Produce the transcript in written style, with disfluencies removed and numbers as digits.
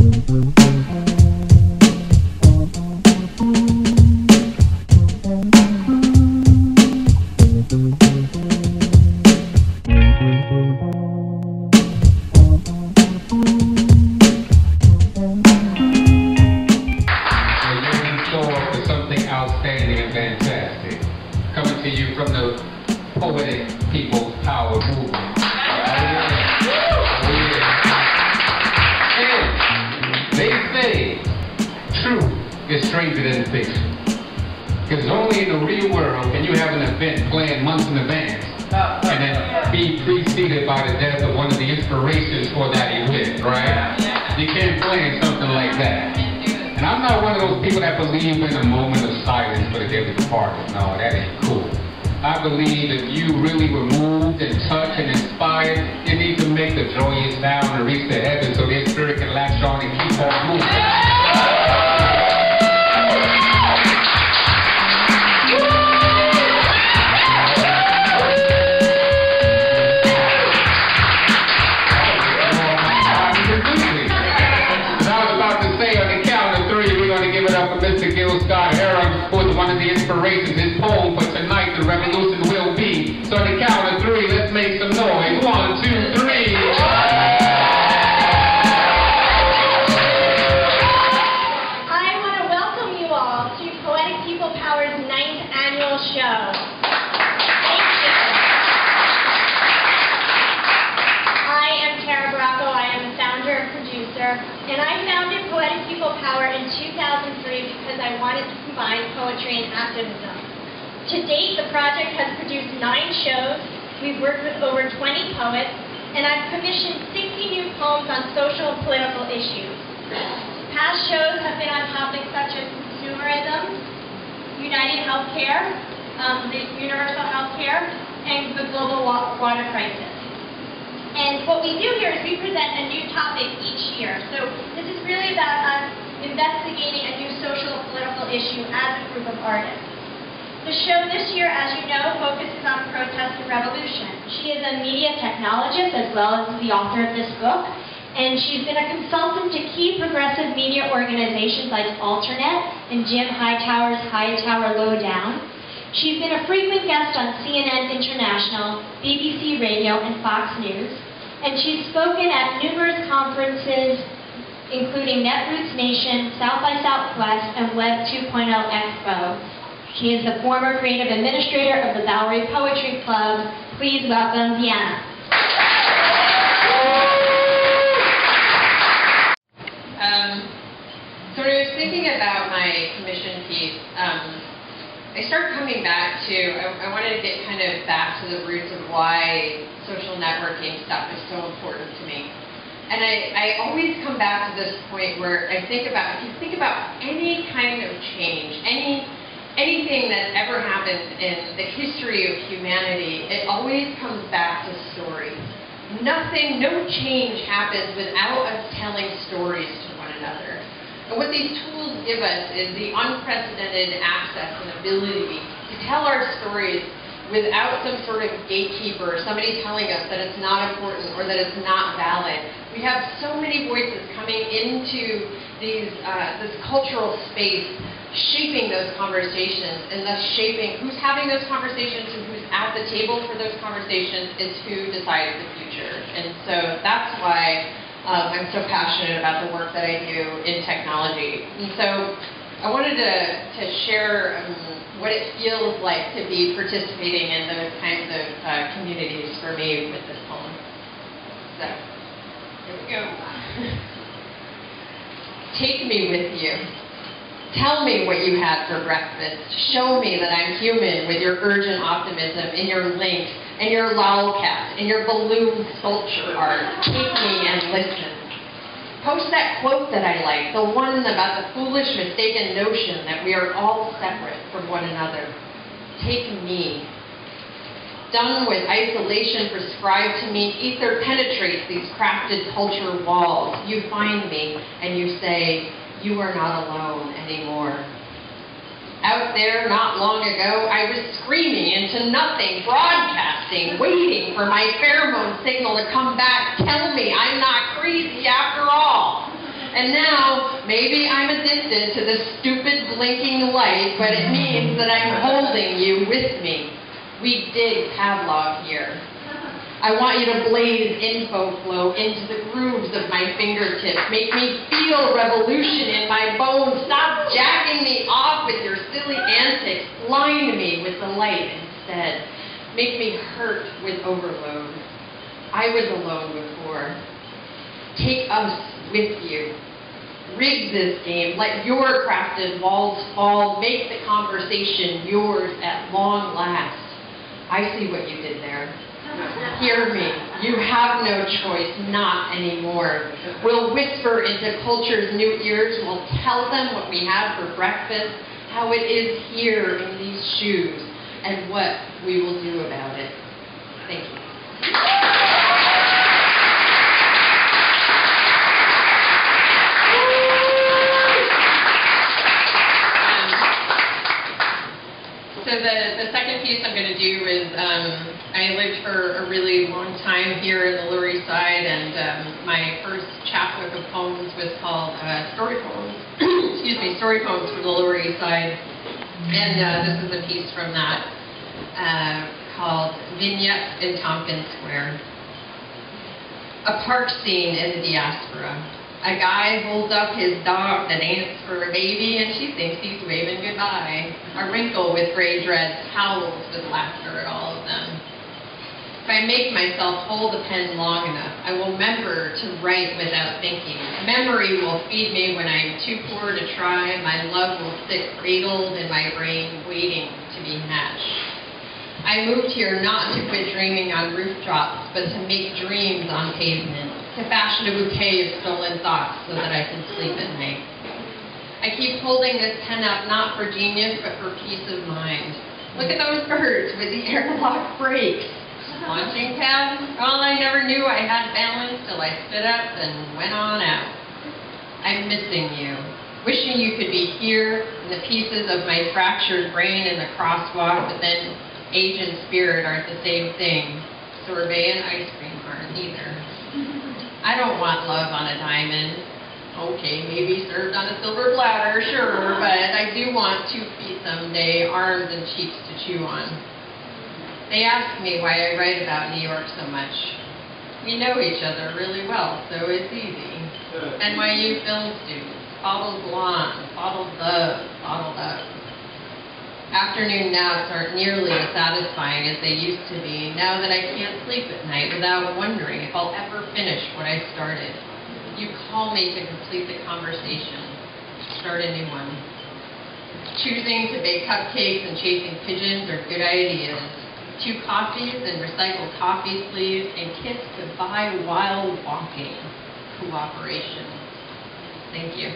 Coming to you from the Poetic People's Power Movement. And they say truth is stranger than fiction. Because only in the real world can you have an event planned months in advance and then be preceded by the death of one of the inspirations for that event, right? You can't plan something like that. And I'm not one of those people that believe in a moment of silence for the dearly departed. No, that ain't cool. I believe if you really were moved and touched and inspired, you need to make the joyous sound and reach the heavens so their spirit can latch on and keep on moving. Mr. Gil Scott-Heron, who is one of the inspirations, his poem for tonight, The Revolution Will Be. So on the count of three, let's make some noise. 1, 2, 3. I want to welcome you all to Poetic People Power's 9th annual show. Thank you. I am Tara Bracco. I am the founder and producer, and I founded Poetic People Power in 2003 because I wanted to combine poetry and activism. To date, the project has produced 9 shows. We've worked with over 20 poets, and I've commissioned 60 new poems on social and political issues. Past shows have been on topics such as consumerism, United Healthcare, the universal healthcare, and the global water crisis. And what we do here is we present a new topic each year. So this is really about us investigating a new social and political issue as a group of artists. The show this year, as you know, focuses on protest and revolution. She is a media technologist as well as the author of this book, and she's been a consultant to key progressive media organizations like Alternate and Jim Hightower's Hightower Lowdown. She's been a frequent guest on CNN International, BBC Radio, and Fox News, and she's spoken at numerous conferences, including Netroots Nation, South by Southwest, and Web 2.0 Expo. She is the former creative administrator of the Bowery Poetry Club. Please welcome Deanna. So when I was thinking about my commission piece, I started coming back to, I wanted to get kind of back to the roots of why social networking stuff is so important to me. And I always come back to this point where I think about, if you think about any kind of change, anything that ever happened in the history of humanity, it always comes back to stories. No change happens without us telling stories to one another. And what these tools give us is the unprecedented access and ability to tell our stories without some sort of gatekeeper, somebody telling us that it's not important or that it's not valid. We have so many voices coming into these, this cultural space, shaping those conversations, and thus shaping who's having those conversations and who's at the table for those conversations is who decides the future. And so that's why I'm so passionate about the work that I do in technology. And so I wanted to share what it feels like to be participating in those kinds of communities for me with this poem. So, here we go. Take me with you. Tell me what you had for breakfast. Show me that I'm human with your urgent optimism and your lynx and your lolcat and your balloon sculpture art. Take me and listen. Post that quote that I like, the one about the foolish, mistaken notion that we are all separate from one another. Take me. Done with isolation prescribed to me, ether penetrates these crafted culture walls. You find me and you say, you are not alone anymore. Out there, not long ago, I was screaming into nothing, broadcasting, waiting for my pheromone signal to come back. Tell me I'm not crazy after all. And now, maybe I'm addicted to this stupid blinking light, but it means that I'm holding you with me. We dig Pavlov here. I want you to blaze info flow into the grooves of my fingertips. Make me feel revolution in my bones. Stop jacking me off with your silly antics. Blind me with the light instead. Make me hurt with overload. I was alone before. Take us with you. Rig this game. Let your crafted walls fall. Make the conversation yours at long last. I see what you did there. Hear me. You have no choice, not anymore. We'll whisper into culture's new ears. We'll tell them what we had for breakfast, how it is here in these shoes, and what we will do about it. Thank you. So the second piece I'm going to do is I lived for a really long time here in the Lower East Side, and my first chapbook of poems was called Story Poems. Excuse me, Story Poems for the Lower East Side, and this is a piece from that called Vignettes in Tompkins Square. A park scene in the diaspora. A guy holds up his dog that asks for a baby, and she thinks he's waving goodbye. A wrinkle with gray dreads howls with laughter at all of them. If I make myself hold the pen long enough, I will remember to write without thinking. Memory will feed me when I'm too poor to try. My love will sit cradled in my brain, waiting to be hatched. I moved here not to quit dreaming on rooftops, but to make dreams on pavement, to fashion a bouquet of stolen thoughts so that I can sleep at night. I keep holding this pen up not for genius, but for peace of mind. Look at those birds with the airlock brakes. Launching pad? Well, I never knew I had balance till I stood up and went on out. I'm missing you. Wishing you could be here in the pieces of my fractured brain in the crosswalk, but then age and spirit aren't the same thing. Sorbet and ice cream aren't either. I don't want love on a diamond. Okay, maybe served on a silver platter, sure, but I do want 2 feet someday, arms and cheeks to chew on. They ask me why I write about New York so much. We know each other really well, so it's easy. NYU film students, bottled blonde, bottled love, bottled up. Afternoon naps aren't nearly as satisfying as they used to be, now that I can't sleep at night without wondering if I'll ever finish what I started. You call me to complete the conversation, start a new one. Choosing to bake cupcakes and chasing pigeons are good ideas. 2 coffees and recycled coffee sleeves, and kiss goodbye while walking. Cooperation. Thank you.